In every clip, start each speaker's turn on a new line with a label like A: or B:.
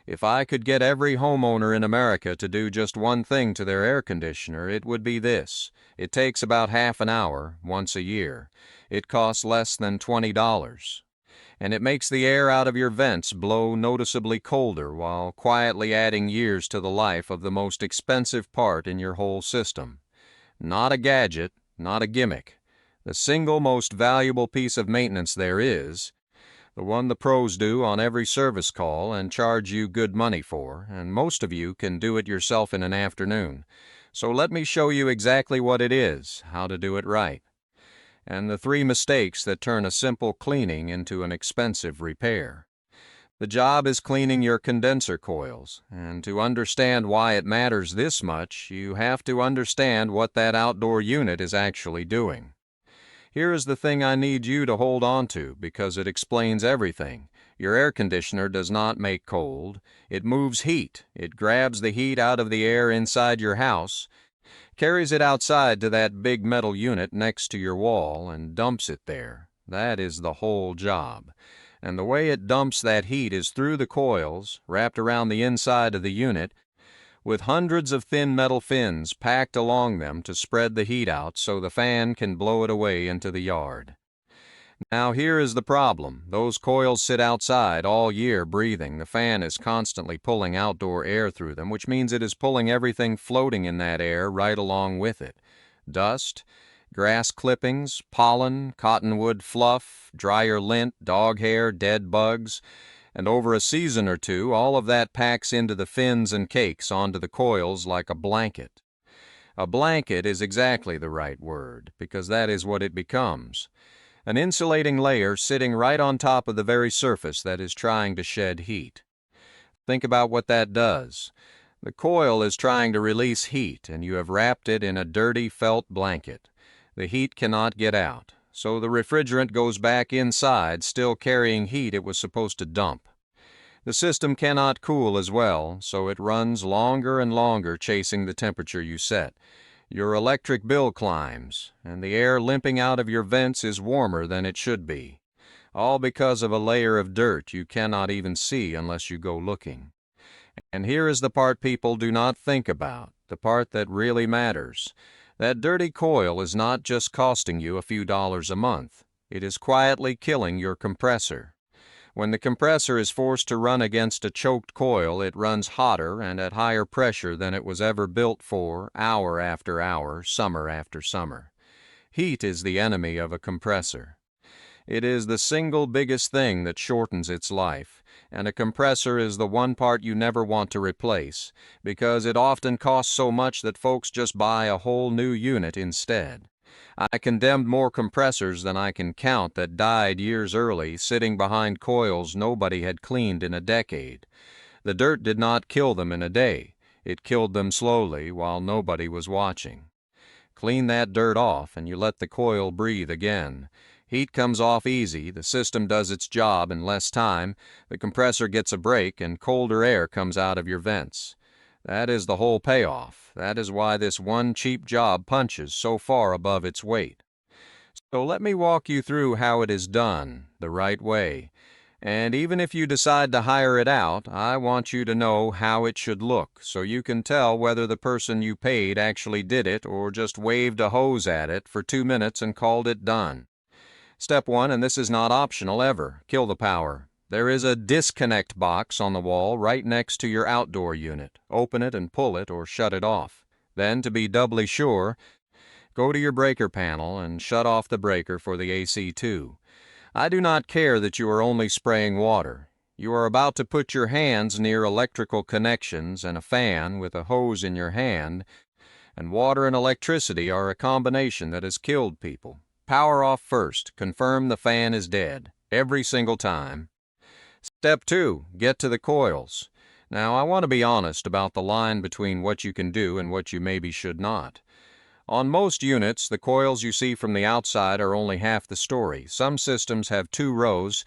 A: If I could get every homeowner in America to do just one thing to their air conditioner, it would be this. It takes about half an hour, once a year. It costs less than $20. And it makes the air out of your vents blow noticeably colder while quietly adding years to the life of the most expensive part in your whole system. Not a gadget, not a gimmick. The single most valuable piece of maintenance there is, the one the pros do on every service call and charge you good money for, and most of you can do it yourself in an afternoon. So let me show you exactly what it is, how to do it right, and the 3 mistakes that turn a simple cleaning into an expensive repair. The job is cleaning your condenser coils, and to understand why it matters this much, you have to understand what that outdoor unit is actually doing. Here is the thing I need you to hold on to because it explains everything. Your air conditioner does not make cold. It moves heat. It grabs the heat out of the air inside your house, carries it outside to that big metal unit next to your wall, and dumps it there. That is the whole job. And the way it dumps that heat is through the coils, wrapped around the inside of the unit, with hundreds of thin metal fins packed along them to spread the heat out so the fan can blow it away into the yard. Now here is the problem. Those coils sit outside all year breathing. The fan is constantly pulling outdoor air through them, which means it is pulling everything floating in that air right along with it. Dust, grass clippings, pollen, cottonwood fluff, dryer lint, dog hair, dead bugs, and over a season or two, all of that packs into the fins and cakes onto the coils like a blanket. A blanket is exactly the right word, because that is what it becomes. An insulating layer sitting right on top of the very surface that is trying to shed heat. Think about what that does. The coil is trying to release heat, and you have wrapped it in a dirty felt blanket. The heat cannot get out, so the refrigerant goes back inside, still carrying heat it was supposed to dump. The system cannot cool as well, so it runs longer and longer chasing the temperature you set. Your electric bill climbs, and the air limping out of your vents is warmer than it should be, all because of a layer of dirt you cannot even see unless you go looking. And here is the part people do not think about, the part that really matters. That dirty coil is not just costing you a few dollars a month. It is quietly killing your compressor. When the compressor is forced to run against a choked coil, it runs hotter and at higher pressure than it was ever built for, hour after hour, summer after summer. Heat is the enemy of a compressor. It is the single biggest thing that shortens its life, and a compressor is the one part you never want to replace, because it often costs so much that folks just buy a whole new unit instead. I condemned more compressors than I can count that died years early, sitting behind coils nobody had cleaned in a decade. The dirt did not kill them in a day. It killed them slowly while nobody was watching. Clean that dirt off, and you let the coil breathe again. Heat comes off easy, the system does its job in less time, the compressor gets a break, and colder air comes out of your vents. That is the whole payoff. That is why this one cheap job punches so far above its weight. So let me walk you through how it is done, the right way. And even if you decide to hire it out, I want you to know how it should look, so you can tell whether the person you paid actually did it or just waved a hose at it for 2 minutes and called it done. Step 1, and this is not optional ever, kill the power. There is a disconnect box on the wall right next to your outdoor unit. Open it and pull it or shut it off. Then, to be doubly sure, go to your breaker panel and shut off the breaker for the AC too. I do not care that you are only spraying water. You are about to put your hands near electrical connections and a fan with a hose in your hand, and water and electricity are a combination that has killed people. Power off first. Confirm the fan is dead. Every single time. Step 2. Get to the coils. Now, I want to be honest about the line between what you can do and what you maybe should not. On most units, the coils you see from the outside are only half the story. Some systems have 2 rows,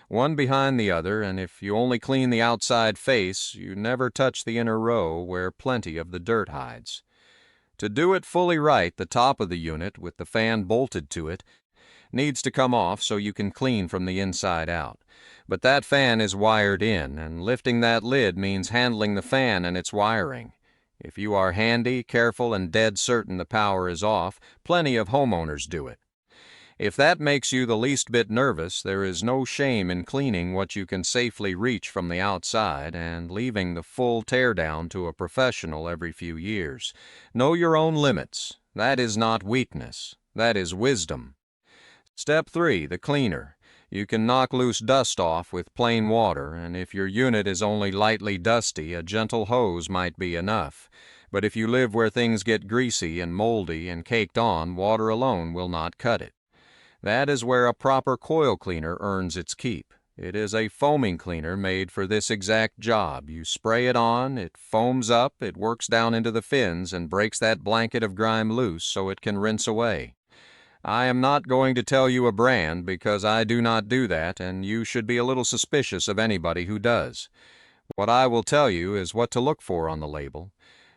A: one behind the other, and if you only clean the outside face, you never touch the inner row where plenty of the dirt hides. To do it fully right, the top of the unit, with the fan bolted to it, Needs to come off so you can clean from the inside out. But that fan is wired in, and lifting that lid means handling the fan and its wiring. If you are handy, careful, and dead certain the power is off, plenty of homeowners do it. If that makes you the least bit nervous, there is no shame in cleaning what you can safely reach from the outside and leaving the full teardown to a professional every few years. Know your own limits. That is not weakness. That is wisdom. Step 3, the cleaner. You can knock loose dust off with plain water, and if your unit is only lightly dusty, a gentle hose might be enough. But if you live where things get greasy and moldy and caked on, water alone will not cut it. That is where a proper coil cleaner earns its keep. It is a foaming cleaner made for this exact job. You spray it on, it foams up, it works down into the fins and breaks that blanket of grime loose so it can rinse away. I am not going to tell you a brand because I do not do that, and you should be a little suspicious of anybody who does. What I will tell you is what to look for on the label.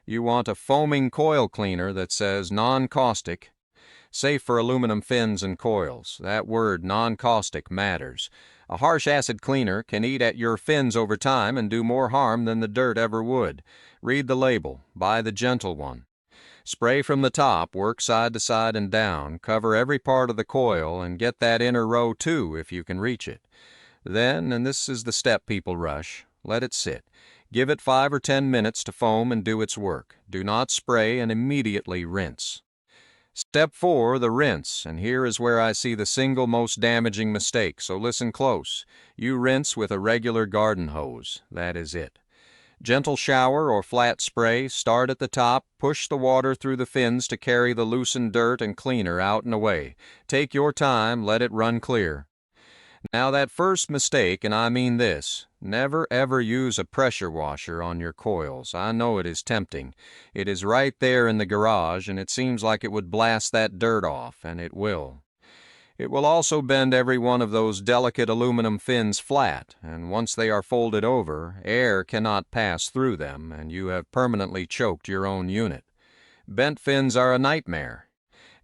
A: You want a foaming coil cleaner that says non-caustic, safe for aluminum fins and coils. That word non-caustic matters. A harsh acid cleaner can eat at your fins over time and do more harm than the dirt ever would. Read the label. Buy the gentle one. Spray from the top, work side to side and down, cover every part of the coil, and get that inner row too if you can reach it. Then, and this is the step people rush, let it sit. Give it 5 or 10 minutes to foam and do its work. Do not spray and immediately rinse. Step 4, the rinse, and here is where I see the single most damaging mistake, so listen close. You rinse with a regular garden hose. That is it. Gentle shower or flat spray, start at the top, push the water through the fins to carry the loosened dirt and cleaner out and away. Take your time, let it run clear. Now that first mistake, and I mean this, never ever use a pressure washer on your coils. I know it is tempting. It is right there in the garage, and it seems like it would blast that dirt off, and it will. It will also bend every one of those delicate aluminum fins flat, and once they are folded over, air cannot pass through them, and you have permanently choked your own unit. Bent fins are a nightmare,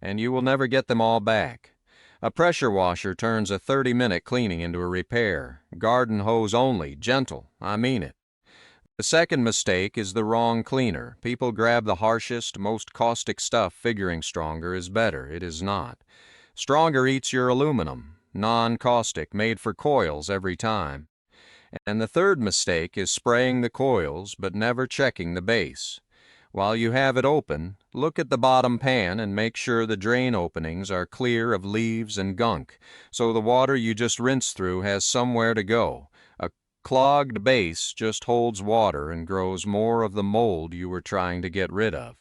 A: and you will never get them all back. A pressure washer turns a 30-minute cleaning into a repair. Garden hose only, gentle, I mean it. The second mistake is the wrong cleaner. People grab the harshest, most caustic stuff figuring stronger is better. It is not. Stronger eats your aluminum, non-caustic, made for coils every time. And the third mistake is spraying the coils but never checking the base. While you have it open, look at the bottom pan and make sure the drain openings are clear of leaves and gunk, so the water you just rinsed through has somewhere to go. A clogged base just holds water and grows more of the mold you were trying to get rid of.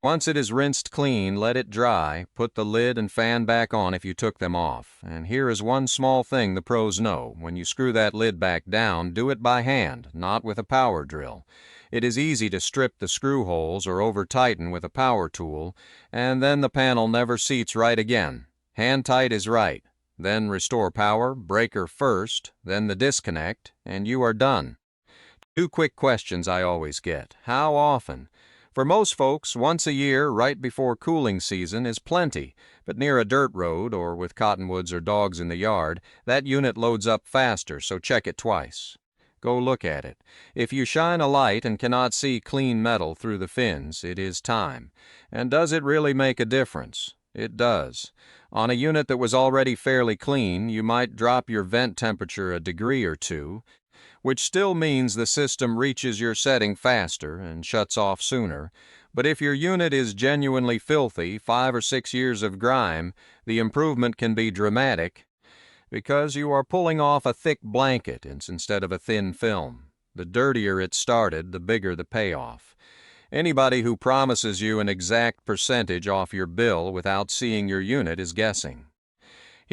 A: Once it is rinsed clean, let it dry, put the lid and fan back on if you took them off. And here is one small thing the pros know. When you screw that lid back down, do it by hand, not with a power drill. It is easy to strip the screw holes or over-tighten with a power tool, and then the panel never seats right again. Hand tight is right. Then restore power, breaker first, then the disconnect, and you are done. 2 quick questions I always get. How often? For most folks, once a year, right before cooling season, is plenty, but near a dirt road or with cottonwoods or dogs in the yard, that unit loads up faster, so check it twice. Go look at it. If you shine a light and cannot see clean metal through the fins, it is time. And does it really make a difference? It does. On a unit that was already fairly clean, you might drop your vent temperature a degree or two, which still means the system reaches your setting faster and shuts off sooner. But if your unit is genuinely filthy, 5 or 6 years of grime, the improvement can be dramatic, because you are pulling off a thick blanket instead of a thin film. The dirtier it started, the bigger the payoff. Anybody who promises you an exact percentage off your bill without seeing your unit is guessing.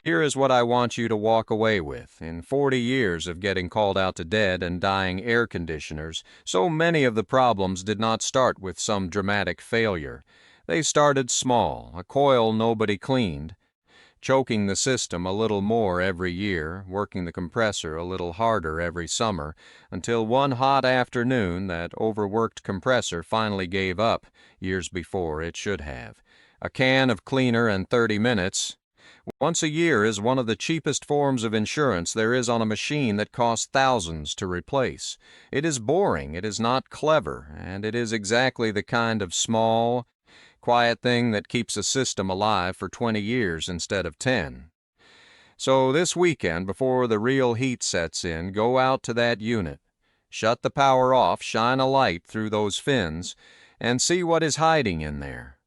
A: Here is what I want you to walk away with. In 40 years of getting called out to dead and dying air conditioners, so many of the problems did not start with some dramatic failure. They started small, a coil nobody cleaned, choking the system a little more every year, working the compressor a little harder every summer, until one hot afternoon that overworked compressor finally gave up years before it should have. A can of cleaner and 30 minutes. Once a year is one of the cheapest forms of insurance there is on a machine that costs thousands to replace. It is boring, it is not clever, and it is exactly the kind of small, quiet thing that keeps a system alive for 20 years instead of 10. So this weekend, before the real heat sets in, go out to that unit. Shut the power off, shine a light through those fins, and see what is hiding in there.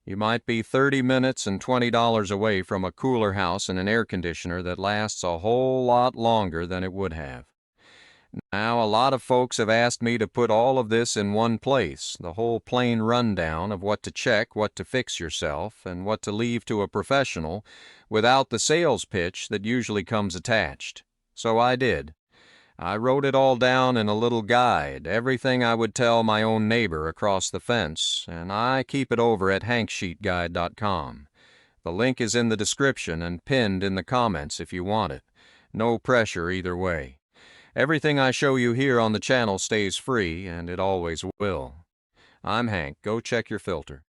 A: You might be 30 minutes and $20 away from a cooler house and an air conditioner that lasts a whole lot longer than it would have. Now, a lot of folks have asked me to put all of this in one place, the whole plain rundown of what to check, what to fix yourself, and what to leave to a professional, without the sales pitch that usually comes attached. So I did. I wrote it all down in a little guide, everything I would tell my own neighbor across the fence, and I keep it over at hanksheetguide.com. The link is in the description and pinned in the comments if you want it. No pressure either way. Everything I show you here on the channel stays free, and it always will. I'm Hank. Go check your filter.